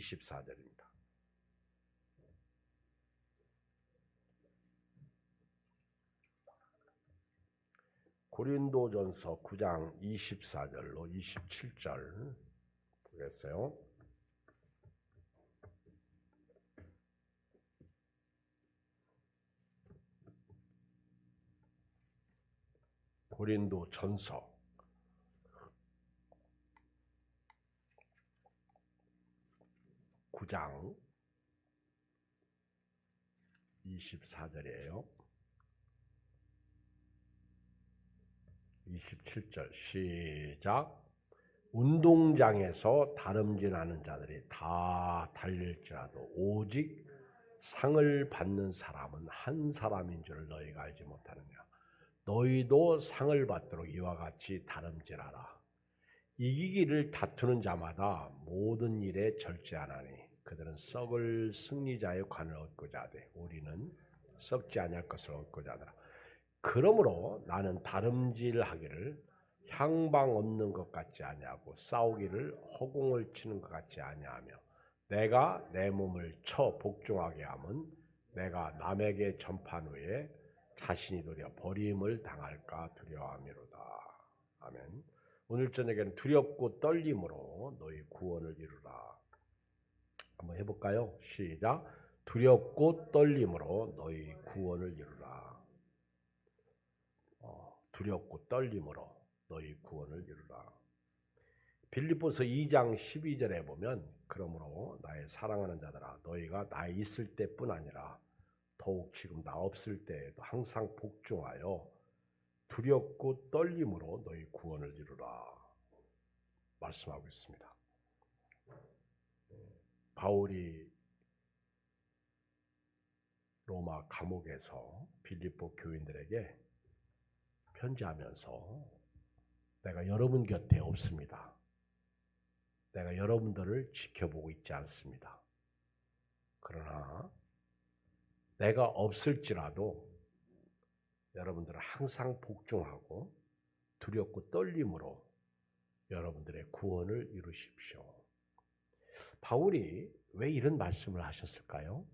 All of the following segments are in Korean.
24절입니다. 고린도전서 9장 24절로 27절 보겠어요. 고린도전서 9장 24절이에요. 27절 시작. 운동장에서 다름질하는 자들이 다 달릴지라도 오직 상을 받는 사람은 한 사람인 줄 너희가 알지 못하느냐. 너희도 상을 받도록 이와 같이 다름질하라. 이기기를 다투는 자마다 모든 일에 절제하나니 그들은 썩을 승리자의 관을 얻고자 하되 우리는 썩지 아니할 것을 얻고자 하더라. 그러므로 나는 다름질하기를 향방 없는 것 같지 아니하고 싸우기를 허공을 치는 것 같지 아니하며 내가 내 몸을 쳐 복종하게 하면 내가 남에게 전판 후에 자신이 도리어 버림을 당할까 두려워함이로다. 아멘. 오늘 저녁에는 두렵고 떨림으로 너희 구원을 이루라. 한번 해볼까요? 시작. 두렵고 떨림으로 너희 구원을 이루라. 두렵고 떨림으로 너희 구원을 이루라. 빌립보서 2장 12절에 보면 그러므로 나의 사랑하는 자들아 너희가 나 있을 때뿐 아니라 더욱 지금 나 없을 때에도 항상 복종하여 두렵고 떨림으로 너희 구원을 이루라 말씀하고 있습니다. 바울이 로마 감옥에서 빌립보 교인들에게 편지하면서 내가 여러분 곁에 없습니다. 내가 여러분들을 지켜보고 있지 않습니다. 그러나 내가 없을지라도 여러분들은 항상 복종하고 두렵고 떨림으로 여러분들의 구원을 이루십시오. 바울이 왜 이런 말씀을 하셨을까요?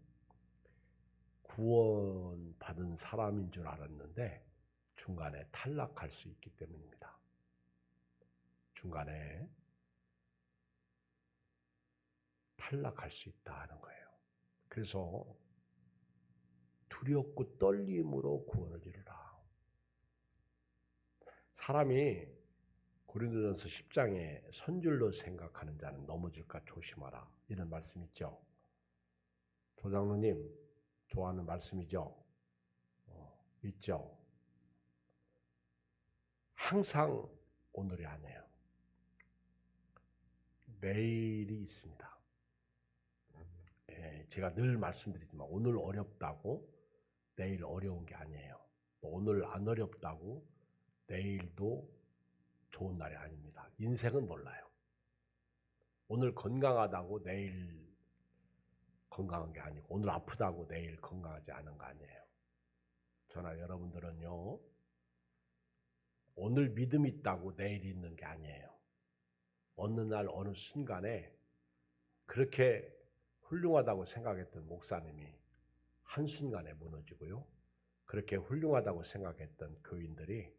구원받은 사람인 줄 알았는데 중간에 탈락할 수 있기 때문입니다. 중간에 탈락할 수 있다는 거예요. 그래서 두렵고 떨림으로 구원을 이루라. 사람이 고린도전서 10장에 선줄로 생각하는 자는 넘어질까 조심하라. 이런 말씀 있죠. 조장로님 좋아하는 말씀이죠. 있죠. 항상 오늘이 아니에요. 내일이 있습니다. 제가 늘 말씀드리지만 오늘 어렵다고 내일 어려운 게 아니에요. 오늘 안 어렵다고 내일도 좋은 날이 아닙니다. 인생은 몰라요. 오늘 건강하다고 내일 건강한 게 아니고 오늘 아프다고 내일 건강하지 않은 거 아니에요. 저나 여러분들은요. 오늘 믿음 있다고 내일 있는 게 아니에요. 어느 날 어느 순간에 그렇게 훌륭하다고 생각했던 목사님이 한순간에 무너지고요. 그렇게 훌륭하다고 생각했던 교인들이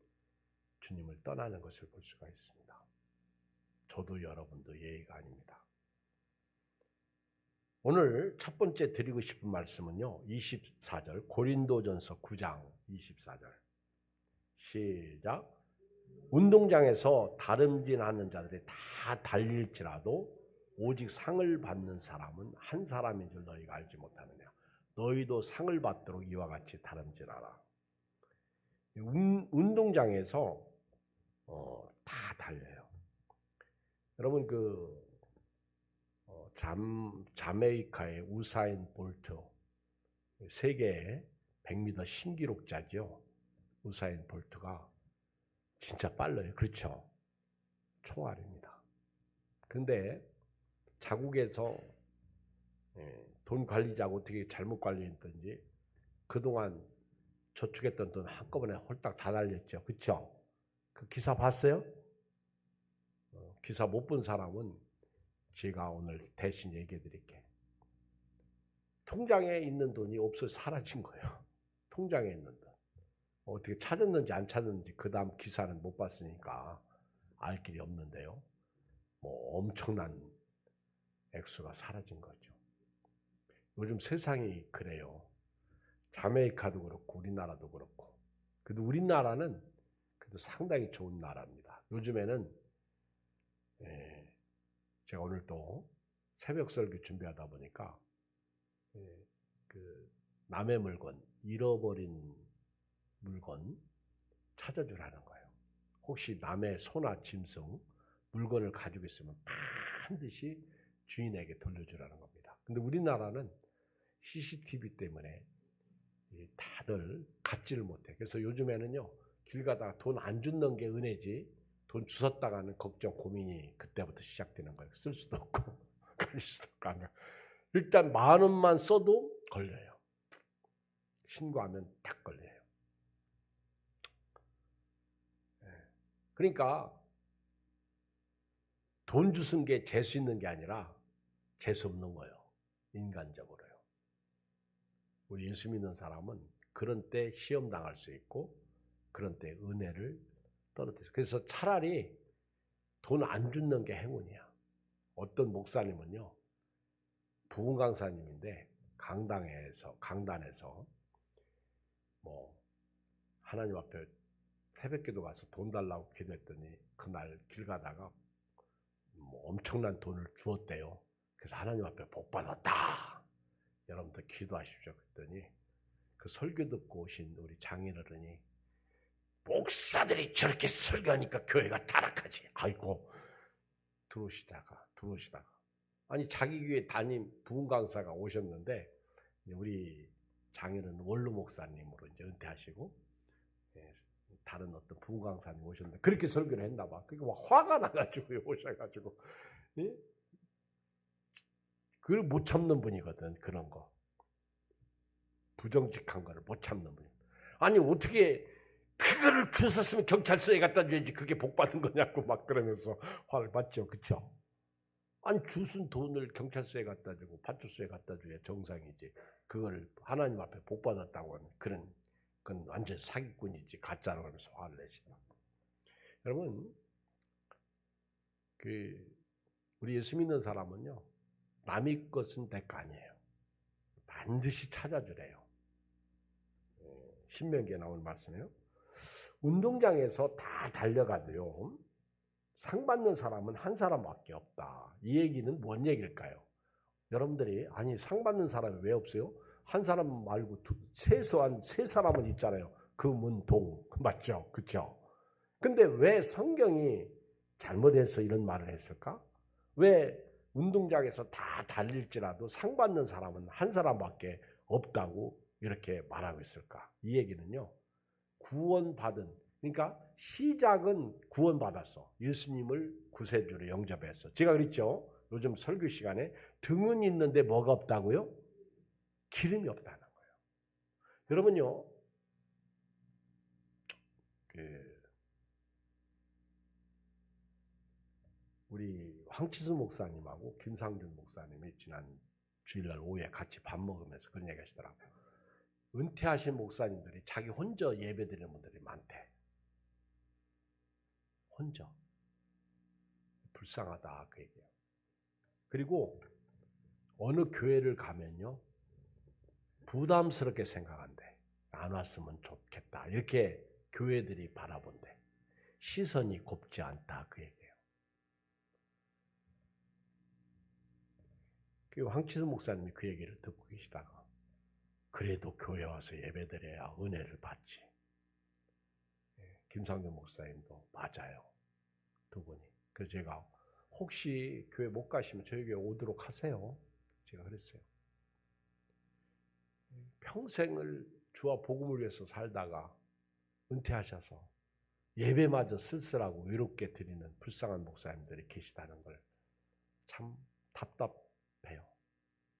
주님을 떠나는 것을 볼 수가 있습니다. 저도 여러분도 예의가 아닙니다. 오늘 첫 번째 드리고 싶은 말씀은요. 24절 고린도전서 9장 24절 시작. 운동장에서 다름질하는 자들이 다 달릴지라도 오직 상을 받는 사람은 한 사람인 줄 너희가 알지 못하느냐. 너희도 상을 받도록 이와 같이 다름질하라. 운동장에서 다 달려요. 여러분 자메이카의 우사인 볼트 세계 100m 신기록자죠. 우사인 볼트가 진짜 빨라요. 그렇죠? 총알입니다. 그런데 자국에서 돈 관리자가 어떻게 잘못 관리했던지 그동안 저축했던 돈 한꺼번에 홀딱 다 날렸죠. 그렇죠? 그 기사 봤어요? 기사 못 본 사람은 제가 오늘 대신 얘기해 드릴게. 통장에 있는 돈이 없어 사라진 거예요. 통장에 있는 돈. 어떻게 찾았는지 안 찾았는지 그 다음 기사는 못 봤으니까 알 길이 없는데요. 뭐 엄청난 액수가 사라진 거죠. 요즘 세상이 그래요. 자메이카도 그렇고 우리나라도 그렇고. 그래도 우리나라는 그래도 상당히 좋은 나라입니다. 요즘에는 제가 오늘 또 새벽 설교 준비하다 보니까 그 남의 물건, 잃어버린 물건 찾아주라는 거예요. 혹시 남의 소나 짐승, 물건을 가지고 있으면 반드시 주인에게 돌려주라는 겁니다. 근데 우리나라는 CCTV 때문에 다들 갖지를 못해. 그래서 요즘에는요, 길 가다가 돈 안 줍는 게 은혜지, 돈 주웠다가는 걱정, 고민이 그때부터 시작되는 거예요. 쓸 수도 없고, 가질 수도 없고. 일단 10,000원만 써도 걸려요. 신고하면 딱 걸려요. 그러니까 돈 주는 게 재수 있는 게 아니라 재수 없는 거예요. 인간적으로요. 우리 예수 믿는 사람은 그런 때 시험 당할 수 있고 그런 때 은혜를 떨어뜨려요. 그래서 차라리 돈 안 주는 게 행운이야. 어떤 목사님은요, 부흥 강사님인데 강단에서 뭐 하나님 앞에 새벽기도 가서 돈 달라고 기도했더니 그날 길 가다가 뭐 엄청난 돈을 주었대요. 그래서 하나님 앞에 복 받았다. 여러분들 기도하십시오. 그랬더니 그 설교 듣고 오신 우리 장인어른이 목사들이 저렇게 설교하니까 교회가 타락하지. 아이고, 들어오시다가 아니 자기 교회 담임 부흥 강사가 오셨는데 우리 장인어른 원로 목사님으로 이제 은퇴하시고 다른 어떤 부흥 강사님 오셨는데 그렇게 설교를 했나 봐. 그러니까 막 화가 나가지고 오셔가지고 그걸 못 참는 분이거든. 그런 거 부정직한 거를 못 참는 분. 아니 어떻게 그거를 주웠으면 경찰서에 갖다 줘야지 그게 복 받은 거냐고 막 그러면서 화를 받죠. 그렇죠? 아니 주순 돈을 경찰서에 갖다 주고 파출소에 갖다 줘야 정상이지. 그걸 하나님 앞에 복 받았다고 하는 그건 완전 사기꾼이지 가짜라고 하면서 화를 내시다. 여러분 우리 예수 믿는 사람은요 남의 것은 내 거 아니에요. 반드시 찾아주래요. 신명기에 나오는 말씀이에요. 운동장에서 다 달려가도요 상 받는 사람은 한 사람밖에 없다. 이 얘기는 뭔 얘기일까요? 여러분들이 아니 상 받는 사람이 왜 없어요? 한 사람 말고 최소한 3사람은 있잖아요. 금은동 맞죠? 그렇죠? 근데 왜 성경이 잘못해서 이런 말을 했을까? 왜 운동장에서 다 달릴지라도 상 받는 사람은 한 사람밖에 없다고 이렇게 말하고 있을까? 이 얘기는요. 구원받은 그러니까 시작은 구원받았어. 예수님을 구세주로 영접했어. 제가 그랬죠. 요즘 설교 시간에 등은 있는데 뭐가 없다고요? 기름이 없다는 거예요. 여러분요. 우리 황치수 목사님하고 김상준 목사님이 지난 주일날 오후에 같이 밥 먹으면서 그런 얘기 하시더라고요. 은퇴하신 목사님들이 자기 혼자 예배드리는 분들이 많대. 혼자. 불쌍하다 그 얘기예요. 그리고 어느 교회를 가면요. 부담스럽게 생각한대. 안 왔으면 좋겠다. 이렇게 교회들이 바라본대. 시선이 곱지 않다 그 얘기예요. 그리고 황치수 목사님이 그 얘기를 듣고 계시다가 그래도 교회 와서 예배드려야 은혜를 받지. 김상준 목사님도 맞아요. 두 분이. 그래서 제가 혹시 교회 못 가시면 저희 교회 오도록 하세요. 제가 그랬어요. 평생을 주와 복음을 위해서 살다가 은퇴하셔서 예배마저 쓸쓸하고 외롭게 드리는 불쌍한 목사님들이 계시다는 걸 참 답답해요.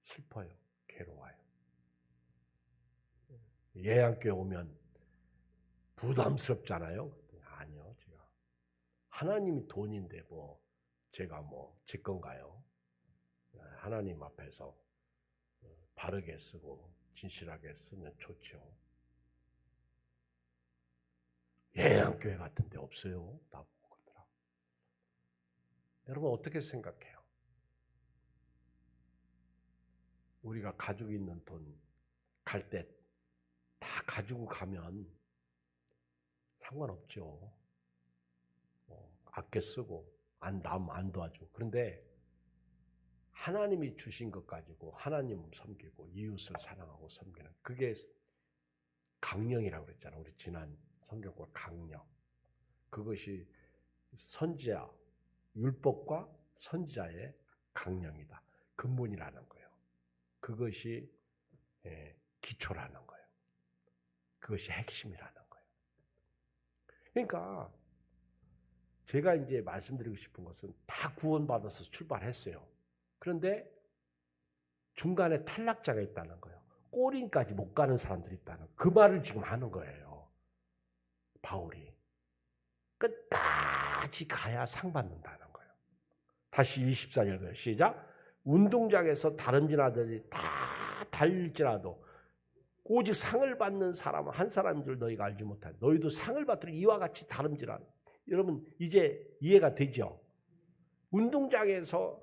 슬퍼요. 괴로워요. 예양교회 오면 부담스럽잖아요. 아니요. 제가 하나님이 돈인데 뭐 제가 뭐 제 건가요? 하나님 앞에서 바르게 쓰고 진실하게 쓰면 좋죠. 예양교회 같은 데 없어요. 나보고 그러더라고. 여러분 어떻게 생각해요? 우리가 가지고 있는 돈 갈 때 다 가지고 가면 상관없죠. 아껴 쓰고 남안 도와주고. 그런데 하나님이 주신 것 가지고 하나님 섬기고 이웃을 사랑하고 섬기는 그게 강령이라고 그랬잖아요. 우리 지난 성경과 강령. 그것이 선지자, 율법과 선지자의 강령이다. 근본이라는 거예요. 그것이 기초라는 거예요. 그것이 핵심이라는 거예요. 그러니까 제가 이제 말씀드리고 싶은 것은 다 구원받아서 출발했어요. 그런데 중간에 탈락자가 있다는 거예요. 꼬린까지 못 가는 사람들이 있다는 거예요. 그 말을 지금 하는 거예요. 바울이. 끝까지 가야 상 받는다는 거예요. 다시 24절 시작. 운동장에서 다름질하더니 다 달릴지라도 오직 상을 받는 사람은 한 사람인 줄 너희가 알지 못하니 너희도 상을 받도록 이와 같이 다름질하라. 여러분 이제 이해가 되죠? 운동장에서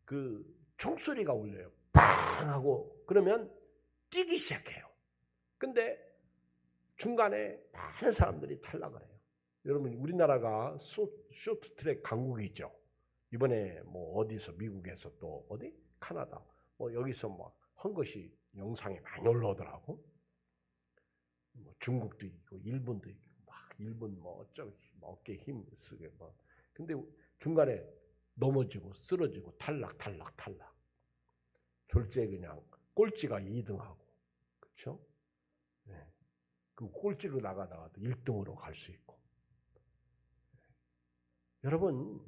그 총소리가 울려요. 팡 하고 그러면 뛰기 시작해요. 근데 중간에 많은 사람들이 탈락을 해요. 여러분 우리나라가 쇼트트랙 강국이 있죠. 이번에 뭐 어디서 미국에서 또 어디 카나다 뭐 여기서 뭐 한 것이 영상에 많이 올라오더라고. 뭐 중국도 있고 일본도 있고 막 일본 뭐 어쩌고 어깨 힘 쓰게 뭐 근데 중간에 넘어지고 쓰러지고 탈락. 졸제 그냥 꼴찌가 2등하고 그렇죠? 네. 그 꼴찌로 나가다가도 1등으로 갈 수 있고. 여러분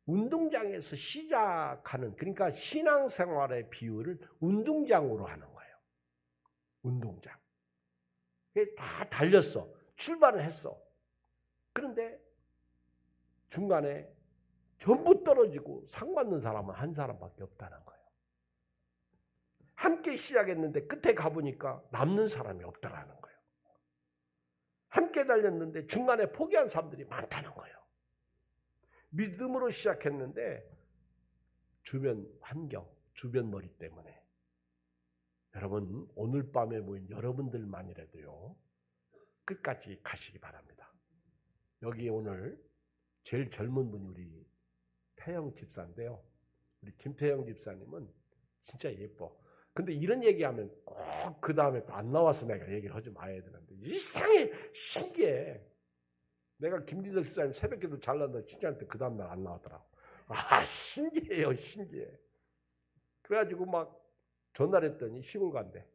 운동장에서 시작하는 그러니까 신앙생활의 비유를 운동장으로 하는 거예요. 운동장. 다 달렸어. 출발을 했어. 그런데 중간에 전부 떨어지고 상 받는 사람은 한 사람밖에 없다는 거예요. 함께 시작했는데 끝에 가보니까 남는 사람이 없다라는 거예요. 함께 달렸는데 중간에 포기한 사람들이 많다는 거예요. 믿음으로 시작했는데 주변 환경, 주변 머리 때문에 여러분 오늘 밤에 모인 여러분들만이라도요 끝까지 가시기 바랍니다. 여기 오늘 제일 젊은 분이 우리 태영 집사인데요. 우리 김태영 집사님은 진짜 예뻐. 근데 이런 얘기하면 꼭 그 다음에 또 안 나와서 내가 얘기를 하지 마야 되는데 이상해. 신기해. 내가 김기석 집사님 새벽기도 잘난다 진짜한테 그 다음날 안 나왔더라고. 아 신기해요. 신기해. 그래가지고 막 전화했더니 시골 간대.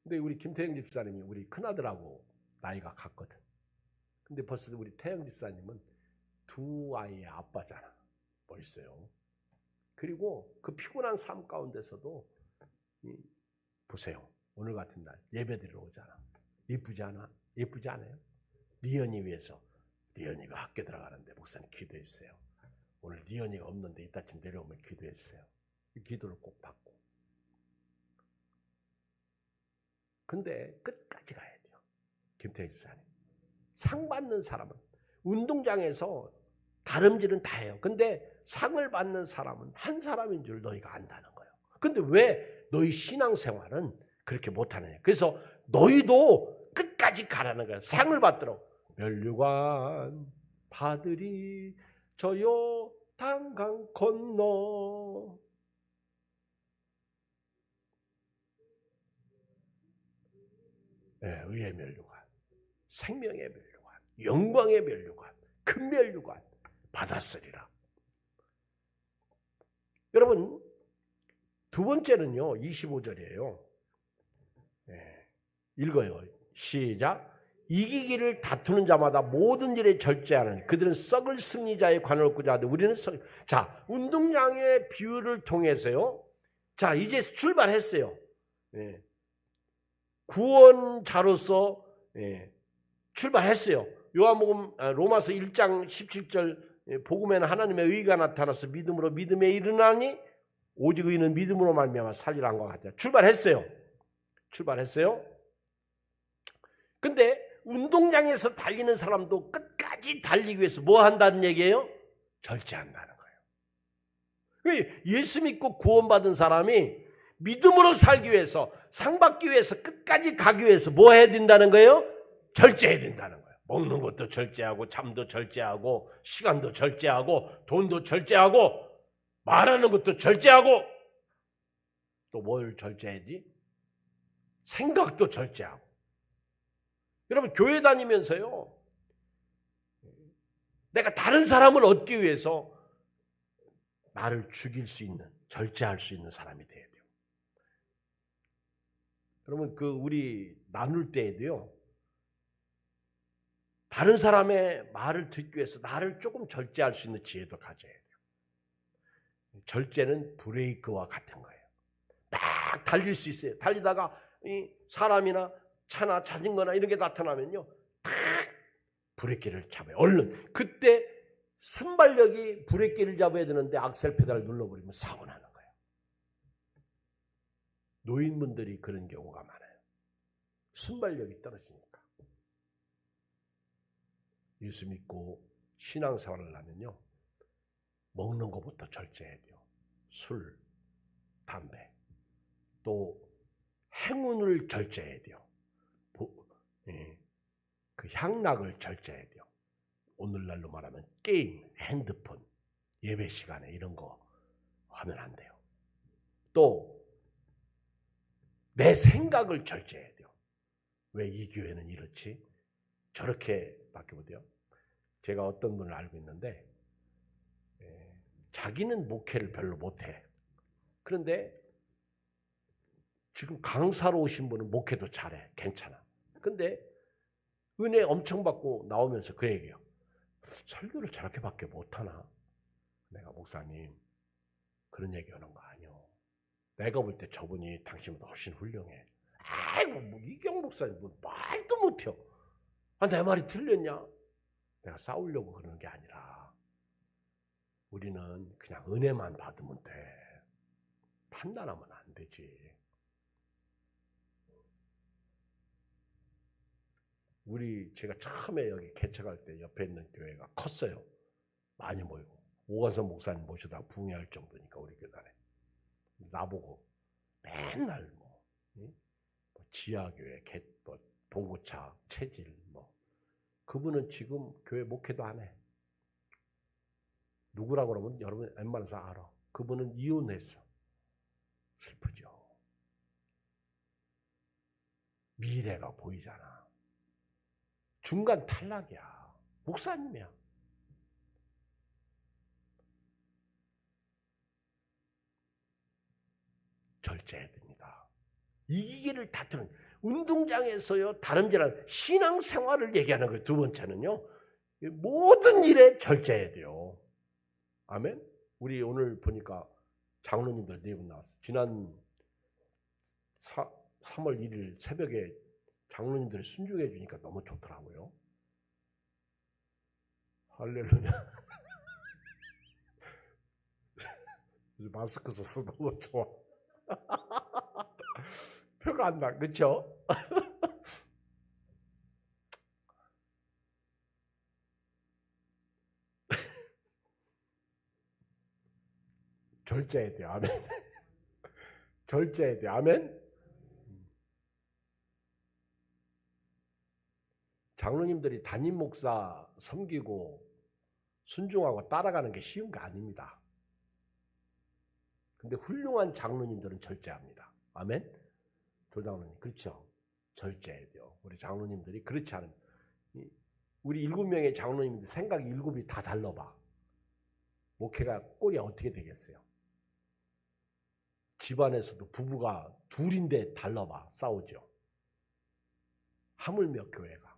근데 우리 김태영 집사님이 우리 큰아들하고 나이가 같거든. 근데 벌써 우리 태영 집사님은 두 아이의 아빠잖아. 멋있어요. 그리고 그 피곤한 삶 가운데서도 보세요. 오늘 같은 날 예배드리러 오잖아. 예쁘지 않아? 예쁘지 않아요? 리언이 위해서 리언이가 학교 들어가는데 목사님 기도해 주세요. 오늘 리언이가 없는데 이따쯤 내려오면 기도해 주세요. 이 기도를 꼭 받고. 근데 끝까지 가야 돼요. 김태희 집사님. 상 받는 사람은 운동장에서 다름질은 다 해요. 근데 상을 받는 사람은 한 사람인 줄 너희가 안다는 거예요. 근데 왜 너희 신앙생활은 그렇게 못하느냐. 그래서 너희도 끝까지 가라는 거예요. 상을 받도록. 멸류관 받으리 저요 단강 건너. 네, 의의 멸류관, 생명의 멸류관, 영광의 멸류관, 큰 멸류관 받았으리라. 여러분 두 번째는요 25절이에요. 네, 읽어요. 시작. 이기기를 다투는 자마다 모든 일에 절제하는 그들은 썩을 승리자의 관을 얻고자 하되 우리는 자 운동장의 비유를 통해서요. 자 이제 출발했어요. 네. 구원자로서 출발했어요. 요한복음 로마서 1장 17절 복음에는 하나님의 의가 나타나서 믿음으로 믿음에 이르나니 오직 의는 믿음으로 말미암아 살리라는 것 같아요. 출발했어요. 근데 운동장에서 달리는 사람도 끝까지 달리기 위해서 뭐 한다는 얘기예요? 절제한다는 거예요. 예수 믿고 구원받은 사람이 믿음으로 살기 위해서, 상 받기 위해서, 끝까지 가기 위해서 뭐 해야 된다는 거예요? 절제해야 된다는 거예요. 먹는 것도 절제하고, 잠도 절제하고, 시간도 절제하고, 돈도 절제하고, 말하는 것도 절제하고, 또 뭘 절제하지? 생각도 절제하고. 여러분, 교회 다니면서요, 내가 다른 사람을 얻기 위해서 나를 죽일 수 있는, 절제할 수 있는 사람이 돼야 돼요. 여러분, 우리 나눌 때에도요, 다른 사람의 말을 듣기 위해서 나를 조금 절제할 수 있는 지혜도 가져야 돼요. 절제는 브레이크와 같은 거예요. 막 달릴 수 있어요. 달리다가 사람이나 차나 자전거나 이런 게 나타나면요, 딱 브레이크를 잡아요. 얼른. 그때 순발력이 브레이크를 잡아야 되는데 악셀 페달을 눌러버리면 사고 나는 거예요. 노인분들이 그런 경우가 많아요. 순발력이 떨어지니까. 예수 믿고 신앙생활을 하면요, 먹는 것부터 절제해야 돼요. 술, 담배, 또 행운을 절제해야 돼요. 그 향락을 절제해야 돼요. 오늘날로 말하면 게임, 핸드폰, 예배 시간에 이런 거 하면 안 돼요. 또 내 생각을 절제해야 돼요. 왜 이 교회는 이렇지? 저렇게 바뀌어보대요. 제가 어떤 분을 알고 있는데 자기는 목회를 별로 못해. 그런데 지금 강사로 오신 분은 목회도 잘해. 괜찮아. 근데 은혜 엄청 받고 나오면서 그 얘기해요. 설교를 저렇게밖에 못하나? 내가 목사님 그런 얘기하는 거 아니요. 내가 볼 때 저분이 당신보다 훨씬 훌륭해. 아이고 뭐 이경 목사님 뭐 말도 못해요. 아, 내 말이 틀렸냐? 내가 싸우려고 그러는 게 아니라 우리는 그냥 은혜만 받으면 돼. 판단하면 안 되지. 제가 처음에 여기 개척할 때 옆에 있는 교회가 컸어요. 많이 모이고. 오가선 목사님 모셔다 부흥할 정도니까 우리 교단에. 나보고 맨날 지하교회, 봉고차, 체질 그분은 지금 교회 목회도 안 해. 누구라고 그러면 여러분 웬만해서 알아. 그분은 이혼했어. 슬프죠. 미래가 보이잖아. 중간 탈락이야. 목사님이야. 절제해야 됩니다. 이기기를 다투는 운동장에서요, 다름질하는 신앙생활을 얘기하는 거예요. 두 번째는요, 모든 일에 절제해야 돼요. 아멘? 우리 오늘 보니까 장로님들 4분 나왔어요. 지난 3월 1일 새벽에 장로님들이 순종해 주니까 너무 좋더라고요. 할렐루야. 마스크 써서 너무 좋아. 표가 안 나, 그렇죠? 절제해야 돼요. 아멘. 절제해야 돼요. 아멘. 장로님들이 담임 목사 섬기고 순종하고 따라가는 게 쉬운 게 아닙니다. 근데 훌륭한 장로님들은 절제합니다. 아멘. 조장로님, 그렇죠? 절제해야 돼요. 우리 장로님들이 그렇지 않으면 우리 7명의 장로님들 생각이 7이 다 달라봐. 목회가 꼴이 어떻게 되겠어요? 집안에서도 부부가 둘인데 달라봐. 싸우죠. 하물며 교회가.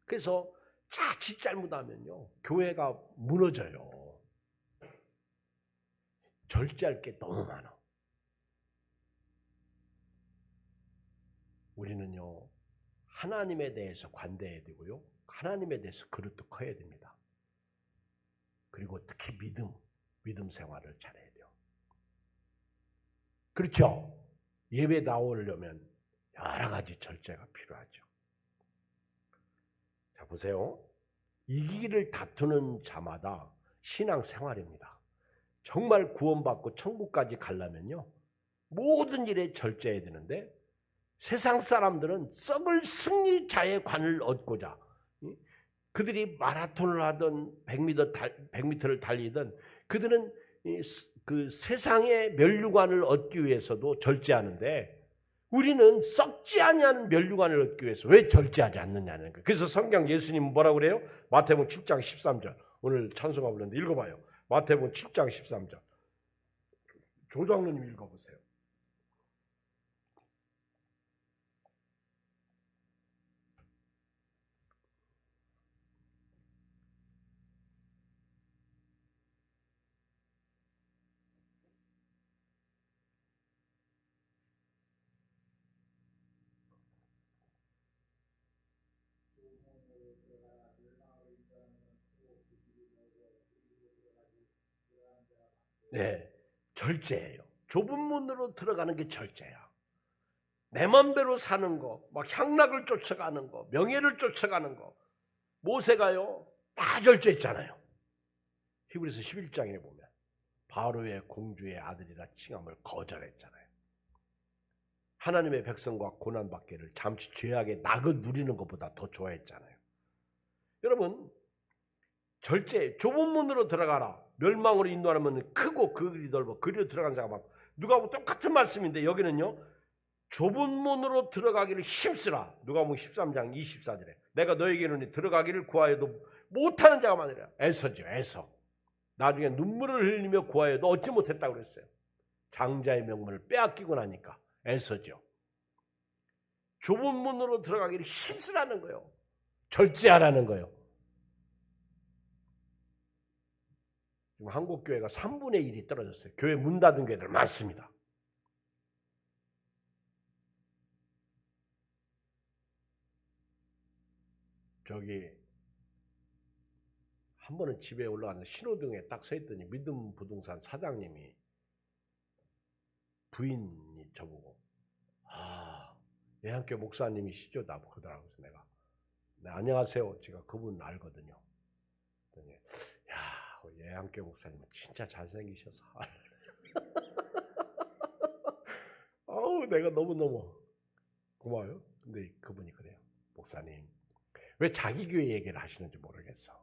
그래서 자칫 잘못하면요, 교회가 무너져요. 절제할 게 너무 많아. 우리는요, 하나님에 대해서 관대해야 되고요, 하나님에 대해서 그릇도 커야 됩니다. 그리고 특히 믿음 생활을 잘해야 돼요. 그렇죠? 예배 나오려면 여러 가지 절제가 필요하죠. 자, 보세요. 이기를 다투는 자마다 신앙생활입니다. 정말 구원받고 천국까지 가려면요, 모든 일에 절제해야 되는데, 세상 사람들은 썩을 승리자의 관을 얻고자, 그들이 마라톤을 하든 100m를 달리든 그들은 그 세상의 면류관을 얻기 위해서도 절제하는데, 우리는 썩지 아니하는 면류관을 얻기 위해서 왜 절제하지 않느냐는 거예요. 그래서 성경 예수님은 뭐라고 그래요? 마태복음 7장 13절. 오늘 찬송가 불렀는데 읽어봐요. 마태복음 7장 13절. 조장로님 읽어보세요. 네, 절제예요. 좁은 문으로 들어가는 게 절제야. 내 맘대로 사는 거, 막 향락을 쫓아가는 거, 명예를 쫓아가는 거, 모세가요 다 절제했잖아요. 히브리서 11장에 보면 바로의 공주의 아들이라 칭함을 거절했잖아요. 하나님의 백성과 고난받기를 잠시 죄악의 낙을 누리는 것보다 더 좋아했잖아요. 여러분, 절제, 좁은 문으로 들어가라. 멸망으로 인도하면 크고 그 길이 넓어. 그리로 들어간 자가 많고. 누가복음 똑같은 말씀인데 여기는요, 좁은 문으로 들어가기를 힘쓰라. 누가복음 13장 24절에 내가 너에게 이르노니 들어가기를 구하여도 못하는 자가 많으리라. 애서죠, 애서. 나중에 눈물을 흘리며 구하여도 얻지 못했다고 그랬어요. 장자의 명분을 빼앗기고 나니까 애서죠. 좁은 문으로 들어가기를 힘쓰라는 거예요. 절제하라는 거예요. 지금 한국 교회가 3분의 1이 떨어졌어요. 교회 문 닫은 교회들 많습니다. 저기 한 번은 집에 올라가는 신호등에 딱 서 있더니 믿음 부동산 사장님이 부인이 저보고 예한교 목사님이시죠? 나 그러더라고요. 내가 네, 안녕하세요. 제가 그분 알거든요. 그랬더니 야, 예한교 목사님은 진짜 잘생기셔서 아우 내가 너무너무 고마워요. 근데 그분이 그래요. 목사님 왜 자기 교회 얘기를 하시는지 모르겠어.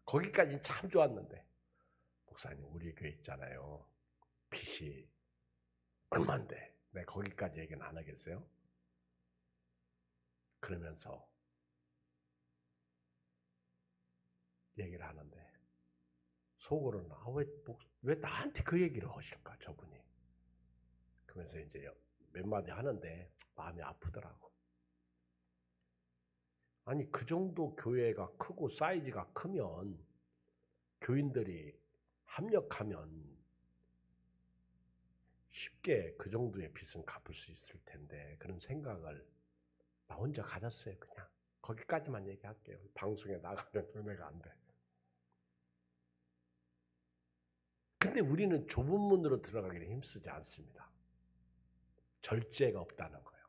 거기까지는 참 좋았는데 목사님 우리 교회 있잖아요. 빚이 얼만데 내 거기까지 얘기는 안 하겠어요? 그러면서 얘기를 하는데 속으로는 왜 나한테 그 얘기를 하실까 저분이. 그러면서 이제 몇 마디 하는데 마음이 아프더라고. 아니 그 정도 교회가 크고 사이즈가 크면 교인들이 합력하면 쉽게 그 정도의 빚은 갚을 수 있을 텐데 그런 생각을 나 혼자 가졌어요. 그냥 거기까지만 얘기할게요. 방송에 나가면 은혜가 안 돼. 근데 우리는 좁은 문으로 들어가기를 힘쓰지 않습니다. 절제가 없다는 거예요.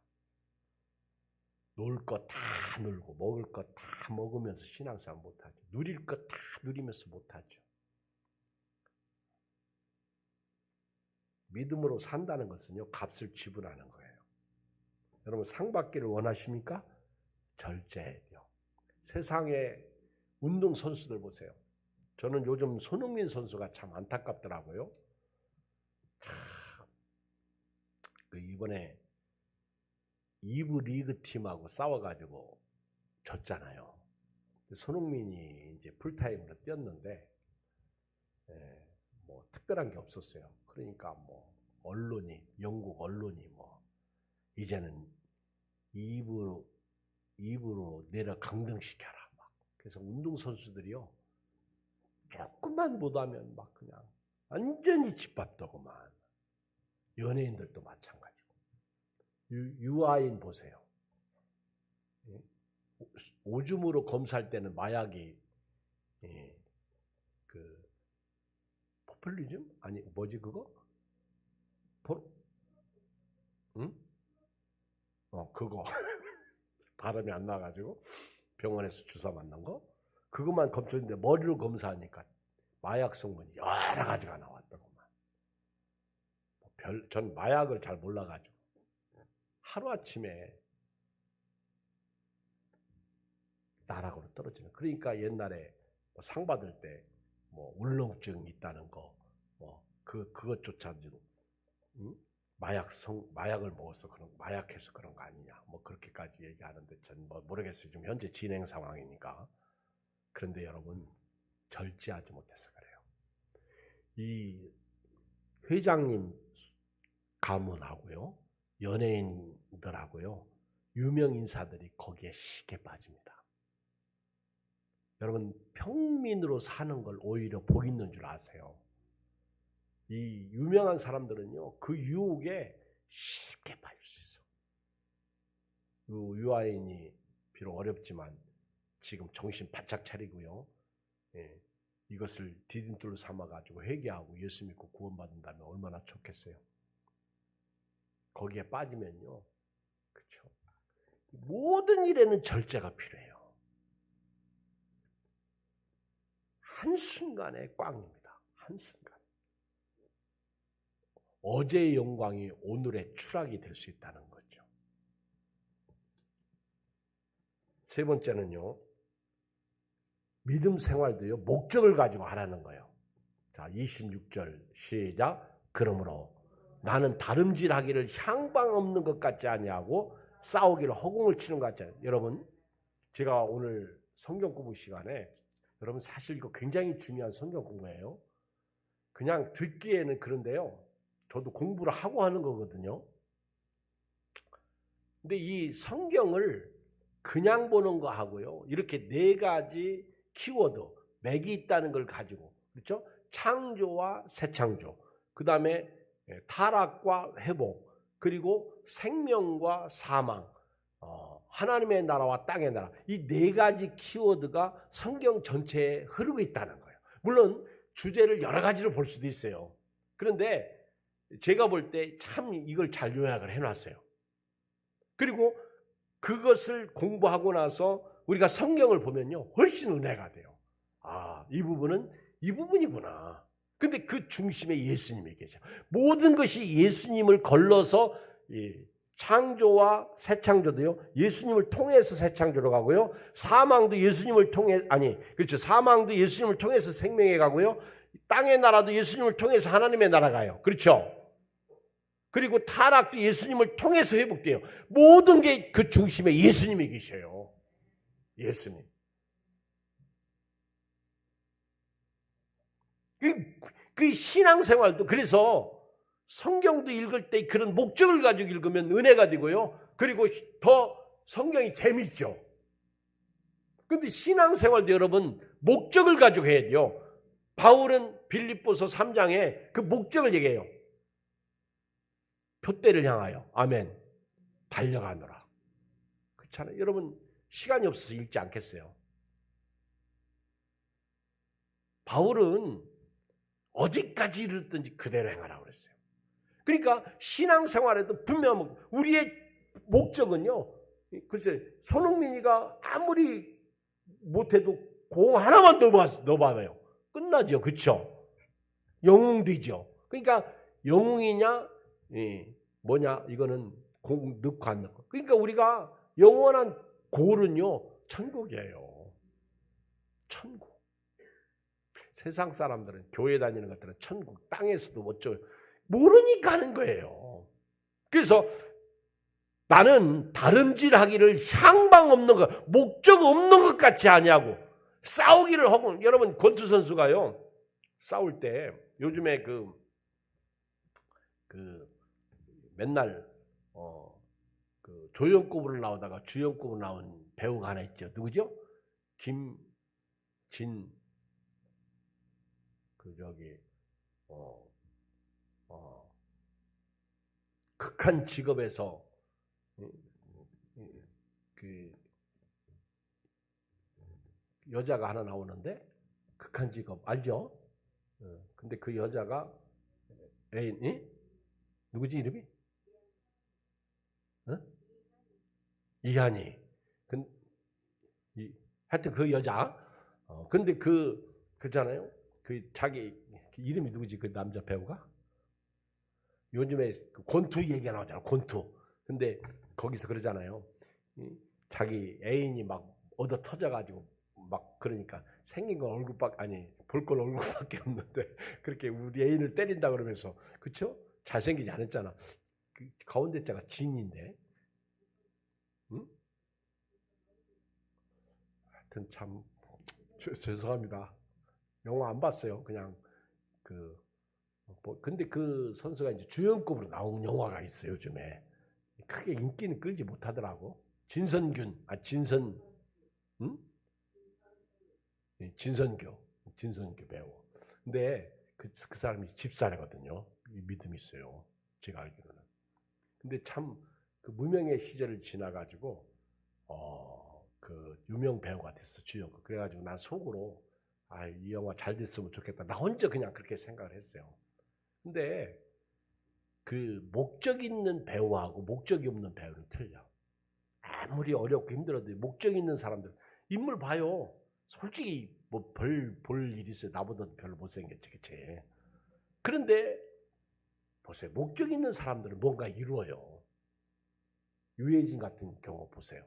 놀 것 다 놀고 먹을 것 다 먹으면서 신앙생활 못하죠. 누릴 것 다 누리면서 못하죠. 믿음으로 산다는 것은요, 값을 지불하는 거예요. 여러분 상 받기를 원하십니까? 절제해야 돼요. 세상의 운동선수들 보세요. 저는 요즘 손흥민 선수가 참 안타깝더라고요. 이번에 2부 리그 팀하고 싸워가지고 졌잖아요. 손흥민이 이제 풀타임으로 뛰었는데 뭐 특별한 게 없었어요. 그러니까 뭐 영국 언론이 뭐 이제는 2부로 내려 강등시켜라 막. 그래서 운동 선수들이요 조금만 못하면 막 그냥 완전히 짓밟더구만. 연예인들도 마찬가지고. 유아인 보세요. 오줌으로 검사할 때는 마약이 그 포퓰리즘? 아니 뭐지 그거? 응? 그거 발음이 안 나가지고 병원에서 주사 맞는 거 그것만 검출했는데 머리를 검사하니까 마약 성분이 여러 가지가 나왔더구만. 전 마약을 잘 몰라가지고 하루아침에 나락으로 떨어지는. 그러니까 옛날에 상 받을 때 뭐 울렁증 있다는 거, 그것조차도 마약을 먹어서 마약해서 그런 거 아니냐, 뭐 그렇게까지 얘기하는데 전 뭐 모르겠어요. 지금 현재 진행 상황이니까. 그런데 여러분 절제하지 못해서 그래요. 이 회장님 가문하고요, 연예인들하고요, 유명 인사들이 거기에 쉽게 빠집니다. 여러분 평민으로 사는 걸 오히려 복 있는 줄 아세요. 이 유명한 사람들은요 그 유혹에 쉽게 빠질 수 있어. 유아인이 비록 어렵지만 지금 정신 바짝 차리고요. 이것을 디딤돌로 삼아가지고 회개하고 예수 믿고 구원받는다면 얼마나 좋겠어요. 거기에 빠지면요, 그렇죠. 모든 일에는 절제가 필요해요. 한순간의 꽝입니다. 한순간. 어제의 영광이 오늘의 추락이 될 수 있다는 거죠. 세 번째는요, 믿음 생활도요, 목적을 가지고 하라는 거예요. 자, 26절 시작. 그러므로 나는 다름질하기를 향방 없는 것 같지 아니하고 싸우기를 허공을 치는 것 같지 않아요. 여러분, 제가 오늘 성경 공부 시간에 여러분 사실 이거 굉장히 중요한 성경 공부예요. 그냥 듣기에는 그런데요. 저도 공부를 하고 하는 거거든요. 근데 이 성경을 그냥 보는 거 하고요. 이렇게 네 가지 키워드, 맥이 있다는 걸 가지고, 그렇죠? 창조와 새 창조, 그 다음에 타락과 회복, 그리고 생명과 사망, 하나님의 나라와 땅의 나라, 이 네 가지 키워드가 성경 전체에 흐르고 있다는 거예요. 물론 주제를 여러 가지로 볼 수도 있어요. 그런데 제가 볼 때 참 이걸 잘 요약을 해놨어요. 그리고 그것을 공부하고 나서 우리가 성경을 보면요, 훨씬 은혜가 돼요. 아, 이 부분은 이 부분이구나. 근데 그 중심에 예수님이 계셔. 모든 것이 예수님을 걸러서 창조와 새 창조도요, 예수님을 통해서 새 창조로 가고요, 사망도 예수님을 통해, 그렇죠. 사망도 예수님을 통해서 생명에 가고요, 땅의 나라도 예수님을 통해서 하나님의 나라 가요. 그렇죠. 그리고 타락도 예수님을 통해서 회복돼요. 모든 게 그 중심에 예수님이 계셔요. 예수님. 그 신앙생활도, 그래서 성경도 읽을 때 그런 목적을 가지고 읽으면 은혜가 되고요. 그리고 더 성경이 재밌죠. 그런데 신앙생활도 여러분 목적을 가지고 해야 돼요. 바울은 빌립보서 3장에 그 목적을 얘기해요. 표대를 향하여, 아멘, 달려가노라. 그렇잖아요. 여러분 시간이 없어서 읽지 않겠어요. 바울은 어디까지 이르든지 그대로 행하라고 그랬어요. 그러니까 신앙생활에도 분명 우리의 목적은요, 글쎄 손흥민이가 아무리 못해도 공 하나만 넣어봐요. 끝나죠. 그렇죠? 영웅되죠. 그러니까 영웅이냐 뭐냐, 이거는 공 넣고 안 넣고. 그러니까 우리가 영원한 골은요, 천국이에요. 천국. 세상 사람들은, 교회 다니는 것들은 천국, 땅에서도 어쩌고 모르니까 하는 거예요. 그래서 나는 다름질하기를 향방 없는 것, 목적 없는 것 같지 아니하고 싸우기를 하고. 여러분 권투 선수가요, 싸울 때 요즘에 그 맨날 그 조연급으로 나오다가 주연급으로 나온 배우가 하나 있죠. 누구죠? 김진, 극한 직업에서 그 여자가 하나 나오는데, 극한 직업 알죠? 근데 그 여자가 애인이 누구지 이름이? 어? 이한이. 하여튼 그 여자. 근데 그잖아요. 그 자기 이름이 누구지 그 남자 배우가? 요즘에 그 권투 얘기가 나오잖아. 권투. 근데 거기서 그러잖아요. 자기 애인이 막 얻어 터져가지고 막 그러니까 생긴 건 얼굴밖에 아니 볼 건 얼굴밖에 없는데 그렇게 우리 애인을 때린다 그러면서 그쵸? 잘생기지 않았잖아. 그 가운데 자가 진인데. 응? 하여튼 참 죄송합니다. 영화 안 봤어요. 그냥 근데 그 선수가 이제 주연급으로 나온 영화가 있어요. 요즘에 크게 인기는 끌지 못하더라고. 진선, 응? 진선교 배우. 근데 그 사람이 집사라거든요. 믿음이 있어요. 제가 알기로는. 근데 참 그 무명의 시절을 지나가지고 그 유명 배우가 됐어 주연급. 그래가지고 난 속으로 이 영화 잘 됐으면 좋겠다. 나 혼자 그냥 그렇게 생각을 했어요. 근데 그 목적 있는 배우하고 목적이 없는 배우는 틀려. 아무리 어렵고 힘들어도 목적 있는 사람들 인물 봐요. 솔직히 뭐 볼 일이 있어요. 나보다 별로 못생겼지, 그치? 그런데 보세요. 목적 있는 사람들은 뭔가 이루어요. 유해진 같은 경우 보세요.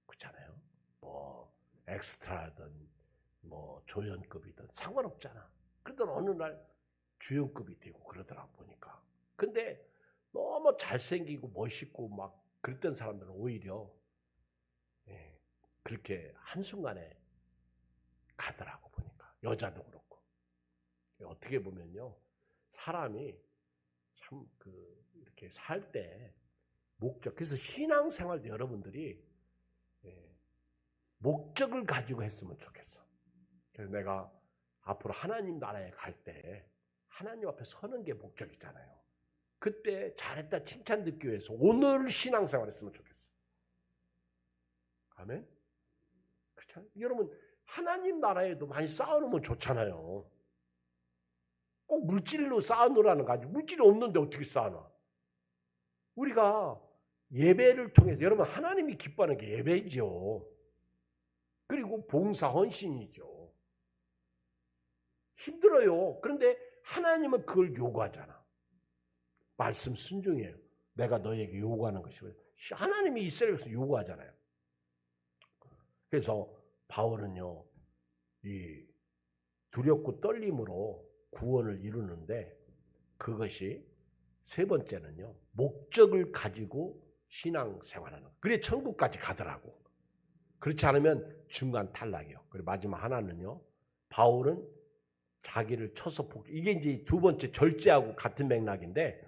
그렇잖아요. 뭐 엑스트라든 뭐 조연급이든 상관없잖아. 그러던 어느 날 주연급이 되고 그러더라 보니까. 근데 너무 잘생기고 멋있고 막 그랬던 사람들은 오히려 그렇게 한순간에 가더라고 보니까. 여자도 그렇고. 어떻게 보면요. 사람이 참 이렇게 살 때 목적. 그래서 신앙생활도 여러분들이 목적을 가지고 했으면 좋겠어. 그래서 내가 앞으로 하나님 나라에 갈 때 하나님 앞에 서는 게 목적이잖아요. 그때 잘했다 칭찬 듣기 위해서 오늘 신앙생활 했으면 좋겠어. 아멘? 그렇죠? 여러분 하나님 나라에도 많이 쌓아놓으면 좋잖아요. 꼭 물질로 쌓아놓으라는 거 아니고 물질이 없는데 어떻게 쌓아놔? 우리가 예배를 통해서 여러분 하나님이 기뻐하는 게 예배죠. 그리고 봉사 헌신이죠. 힘들어요. 그런데 하나님은 그걸 요구하잖아. 말씀 순종이에요. 내가 너에게 요구하는 것이 하나님이 이스라엘에서 요구하잖아요. 그래서 바울은요. 이 두렵고 떨림으로 구원을 이루는데 그것이 세 번째는요. 목적을 가지고 신앙생활하는 거. 그래 천국까지 가더라고. 그렇지 않으면 중간 탈락이요. 그리고 마지막 하나는요. 바울은 자기를 쳐서 이게 이제 두 번째 절제하고 같은 맥락인데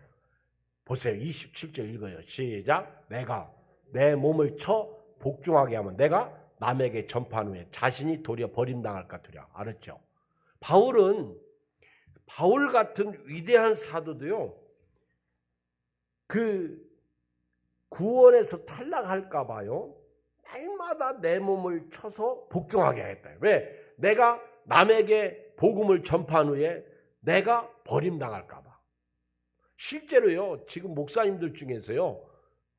보세요. 27절 읽어요. 시작. 내가 내 몸을 쳐 복종하게 하면 내가 남에게 전파한 후에 자신이 도리어 버림당할까 두려. 알았죠? 바울 같은 위대한 사도도요. 그 구원에서 탈락할까 봐요. 날마다 내 몸을 쳐서 복종하게 하겠다. 왜? 내가 남에게 복음을 전파한 후에 내가 버림당할까 봐. 실제로요. 지금 목사님들 중에서요.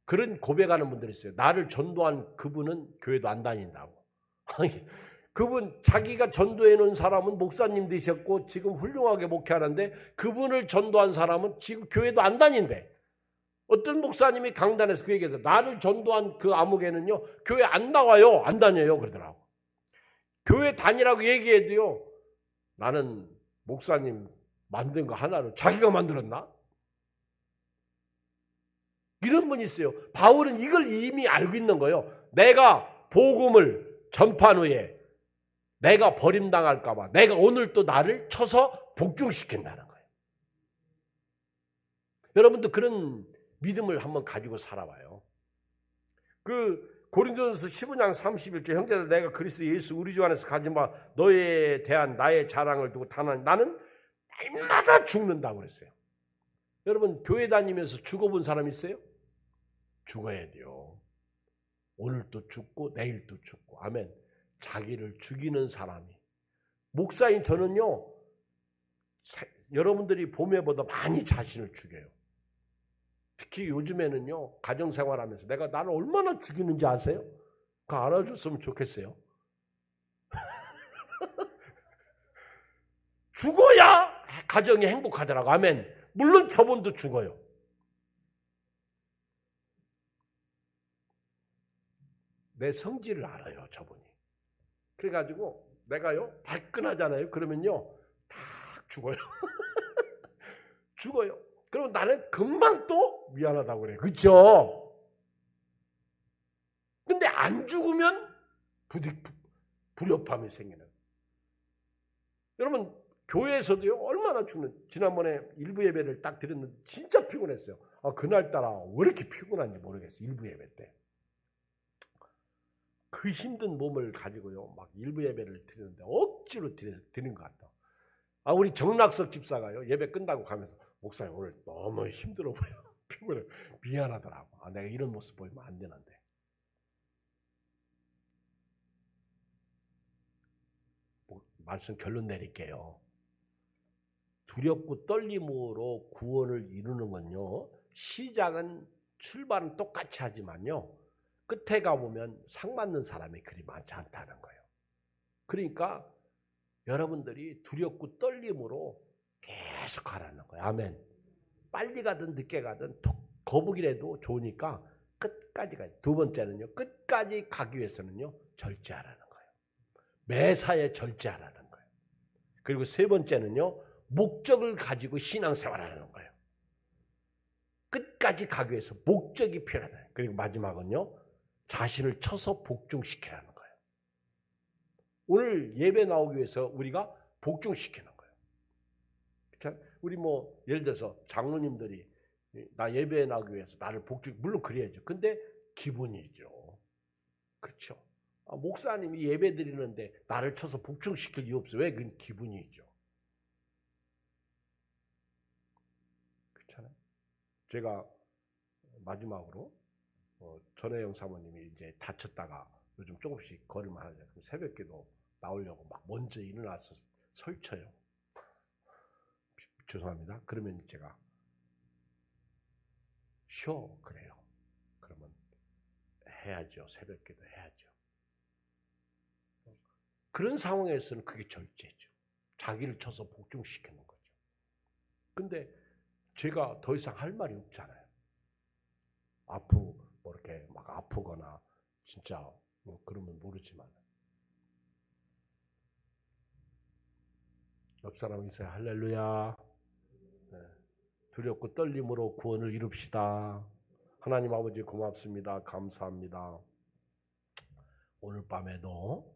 그런 고백하는 분들이 있어요. 나를 전도한 그분은 교회도 안 다닌다고. 그분 자기가 전도해 놓은 사람은 목사님 되셨고 지금 훌륭하게 목회하는데 그분을 전도한 사람은 지금 교회도 안 다닌대. 어떤 목사님이 강단에서 그 얘기해서 나를 전도한 그 아무개는요. 교회 안 나와요. 안 다녀요. 그러더라고. 교회 다니라고 얘기해도요. 나는 목사님 만든 거 하나를 자기가 만들었나? 이런 분이 있어요. 바울은 이걸 이미 알고 있는 거예요. 내가 복음을 전파한 후에 내가 버림당할까 봐 내가 오늘 또 나를 쳐서 복종시킨다는 거예요. 여러분도 그런 믿음을 한번 가지고 살아봐요. 그 고린도전서 15장 31절 형제들 내가 그리스도 예수 우리 주 안에서 가진 바 너에 대한 나의 자랑을 두고 나는 날마다 죽는다고 그랬어요. 여러분 교회 다니면서 죽어본 사람 있어요? 죽어야 돼요. 오늘도 죽고 내일도 죽고 아멘. 자기를 죽이는 사람이 목사인 저는요. 여러분들이 봄에보다 많이 자신을 죽여요. 특히 요즘에는요, 가정생활하면서 내가 나를 얼마나 죽이는지 아세요? 그거 알아줬으면 좋겠어요. 죽어야 가정이 행복하더라고. 아멘. 물론 저분도 죽어요. 내 성질을 알아요, 저분이. 그래가지고 내가요, 발끈하잖아요. 그러면요, 다 죽어요. 죽어요. 그럼 나는 금방 또 미안하다고 그래요. 그렇죠? 근데 안 죽으면 불협함이 생기는. 여러분 교회에서도요 얼마나 죽는. 지난번에 일부 예배를 딱 드렸는데 진짜 피곤했어요. 그날따라 왜 이렇게 피곤한지 모르겠어요. 일부 예배 때. 그 힘든 몸을 가지고요 막 일부 예배를 드리는데 억지로 드리는 것 같다. 우리 정락석 집사가요 예배 끝나고 가면서 목사님 오늘 너무 힘들어 보여. 피곤해. 미안하더라고. 내가 이런 모습 보이면 안 되는데. 말씀 결론 내릴게요. 두렵고 떨림으로 구원을 이루는 건요. 시작은 출발은 똑같이 하지만요. 끝에 가보면 상맞는 사람이 그리 많지 않다는 거예요. 그러니까 여러분들이 두렵고 떨림으로 계속 가라는 거예요. 아멘. 빨리 가든 늦게 가든 거북이라도 좋으니까 끝까지 가요. 두 번째는요. 끝까지 가기 위해서는요. 절제하라는 거예요. 매사에 절제하라는 거예요. 그리고 세 번째는요. 목적을 가지고 신앙생활하는 거예요. 끝까지 가기 위해서 목적이 필요하다. 그리고 마지막은요. 자신을 쳐서 복종시키라는 거예요. 오늘 예배 나오기 위해서 우리가 복종시키는 거예요. 우리 예를 들어서 장로님들이 나 예배에 나오기 위해서 나를 물론 그래야죠. 근데 기분이죠. 그렇죠. 목사님이 예배 드리는데 나를 쳐서 복종시킬 이유 없어요. 왜? 그건 기분이죠. 그렇잖아요. 제가 마지막으로 전혜영 사모님이 이제 다쳤다가 요즘 조금씩 걸을만 하죠. 새벽기도 나오려고 막 먼저 일어나서 설쳐요. 죄송합니다. 그러면 제가 쉬어 그래요. 그러면 해야죠. 새벽기도 해야죠. 그런 상황에서는 그게 절제죠. 자기를 쳐서 복종시키는 거죠. 근데 제가 더 이상 할 말이 없잖아요. 이렇게 막 아프거나 진짜 그러면 모르지만 옆 사람 있어요. 할렐루야. 네. 두렵고 떨림으로 구원을 이룹시다. 하나님 아버지 고맙습니다. 감사합니다. 오늘 밤에도